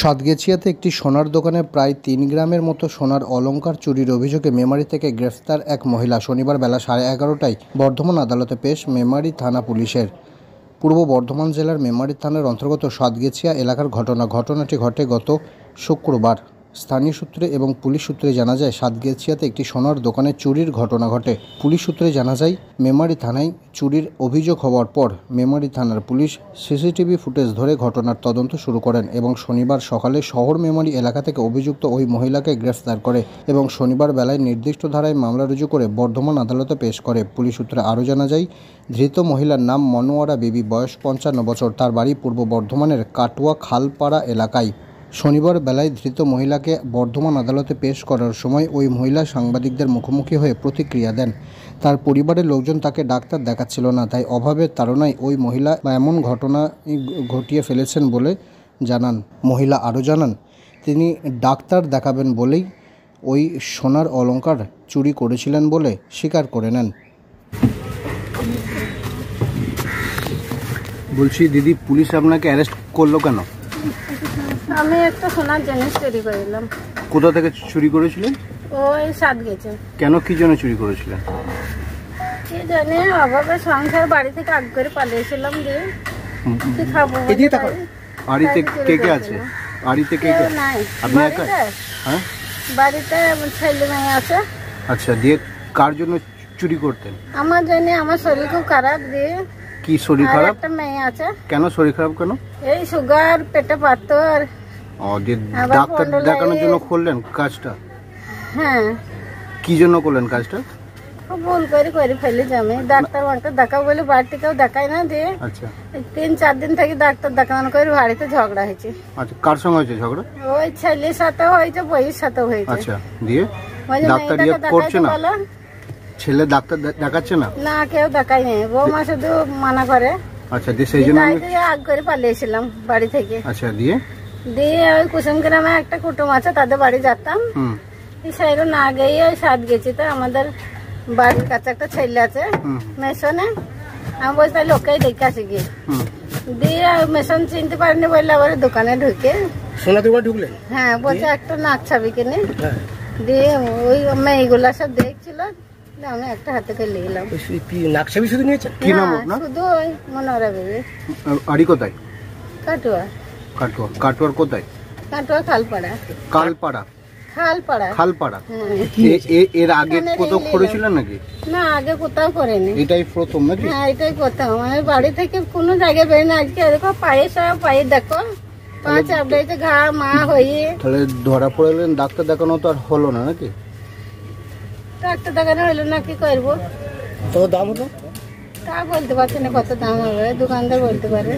সাতগেছিয়াতে একটি সোনার দোকানে প্রায় ৩ গ্রামের মতো সোনার অলংকার চুরির অভিযোগে মেমারি থেকে গ্রেফতার এক মহিলা। শনিবার বেলা 11:30টায় বর্ধমান আদালতে পেশ মেমারি থানা পুলিশের। পূর্ব বর্ধমান জেলার মেমারি থানার অন্তর্গত সাতগেছিয়া এলাকার ঘটনাটি ঘটে গত শুক্রবার। স্থানীয় সূত্রে এবং পুলিশ সূত্রে জানা যায়, সাতগেছিয়াতে একটি সোনার দোকানে চুরির ঘটনা ঘটে। পুলিশ সূত্রে জানা যায়, মেমারি থানায় চুরির অভিযোগ হওয়ার পর মেমারি থানার পুলিশ সিসিটিভি ফুটেজ ধরে ঘটনার তদন্ত শুরু করেন এবং শনিবার সকালে শহর মেমারি এলাকা থেকে অভিযুক্ত ওই মহিলাকে গ্রেফতার করে এবং শনিবার বেলায় নির্দিষ্ট ধারায় মামলা রুজু করে বর্ধমান আদালতে পেশ করে। পুলিশ সূত্রে আরও জানা যায়, ধৃত মহিলার নাম মনোয়ারা বিবি, বয়স 55 বছর। তার বাড়ি পূর্ব বর্ধমানের কাটুয়া খালপাড়া এলাকায়। শনিবার বেলায় ধৃত মহিলাকে বর্ধমান আদালতে পেশ করার সময় ওই মহিলা সাংবাদিকদের মুখোমুখি হয়ে প্রতিক্রিয়া দেন। তার পরিবারের লোকজন তাকে ডাক্তার দেখাচ্ছিল না, তাই অভাবের তাড়নায় ওই মহিলা এমন ঘটনা ঘটিয়ে ফেলেছেন বলে জানান। মহিলা আরও জানান, তিনি ডাক্তার দেখাবেন বলেই ওই সোনার অলংকার চুরি করেছিলেন বলে স্বীকার করে নেন। বলছি দিদি, পুলিশ আপনাকে অ্যারেস্ট করলো কেন? আমি একটা সোনার জিনিস চুরি করেছিলাম। কোথা থেকে চুরি করেছিলেন? ওই সাতগেছে। কেন, কি জন্য চুরি করেছিলেন? কি জানি, অভাবে সংসার, বাড়ি থেকে আগ করে পালিয়েছিলাম যে কি খাবো। বাড়িতে কে কে আছে? বাড়িতে কে কে? আপনি একা? হ্যাঁ, বাড়িতে ছেলে মেয়ে আছে। আচ্ছা, দিয়ে কার জন্য চুরি করতেন? আমার জন্য। আমার শরীর খুব খারাপ। দিয়ে কি শরীর খারাপ? একটা মেয়ে আছে। কেন শরীর খারাপ কেন? এই সুগার, পেটে পাথর। ডাক্তার দেখানোর জন্য করলেন কাজটা? হ্যাঁ। কি জন্য করলেন কাজটা? ভুল করে ফেলি যে আমি ডাক্তার দেখাবো বলে বাড়িতে কেউ দেখায় না। দিয়ে আচ্ছা, 3-4 দিন থেকে ডাক্তার দেখানো করে বাড়িতে ঝগড়া হয়েছে। আচ্ছা, কার সঙ্গে হয়েছে ঝগড়া? ওই ছেলের সাথে হয়েছে, বইয়ের সাথে হয়েছে। আচ্ছা, দিয়ে ডাক্তার করছে না? ছেলে ডাক্তার দেখাচ্ছে না? না, কেউ দেখাই নেই। বৌমা শুধু মানা করে। আচ্ছা, দিয়ে সেই জন্য আগ করে পালিয়েছিলাম বাড়ি থেকে। আচ্ছা, দিয়ে ওই কুসুম গ্রামে একটা কুটুম আছে, তাদের বাড়ি যেতাম। সেরকম না গিয়ে ওই সাতগেছিতে আমাদের বাড়ির কাছে একটা ছেলে আছে মেশনে। আমি বলছি তাহলে ওকেই দেখে আসি গিয়ে। দিয়ে মেশন চিনতে পারিনি বললে আবার দোকানে ঢুকে। সোনা দোকানে ঢুকলেন? হ্যাঁ, বলছে একটা নাক ছাবি কিনে। দিয়ে ওই মেয়েগুলা সব দেখছিল, আমি একটা হাতে করে নিলাম। নাকছাবি শুধু নিয়েছেন? কি নাম আপনার? শুধু ওই মনোরা বিবি। বাড়ি কোথায়? কাটুয়া। কাটুয়ার কোথায়? কাটুয়া খালপাড়া। খালপাড়া। এর আগে কোথাও করেছিলেন নাকি? না, আগে কোথাও করেনি। এটাই প্রথম নাকি? হ্যাঁ, এটাই প্রথম। আমি বাড়ি থেকে কোনো জায়গায় বেরোই না। আজকে দেখো পায়ে দেখো, পা চাপড়াইছে, ঘা মা হয়ে। তাহলে ধরা পড়লেন, ডাক্তার দেখানো তো আর হলো না নাকি? ডাক্তার দেখানো হলো না, কি করবো? তো দাম হতো? তা বলতে পারছি না কত দাম হবে, দোকানদার বলতে পারে।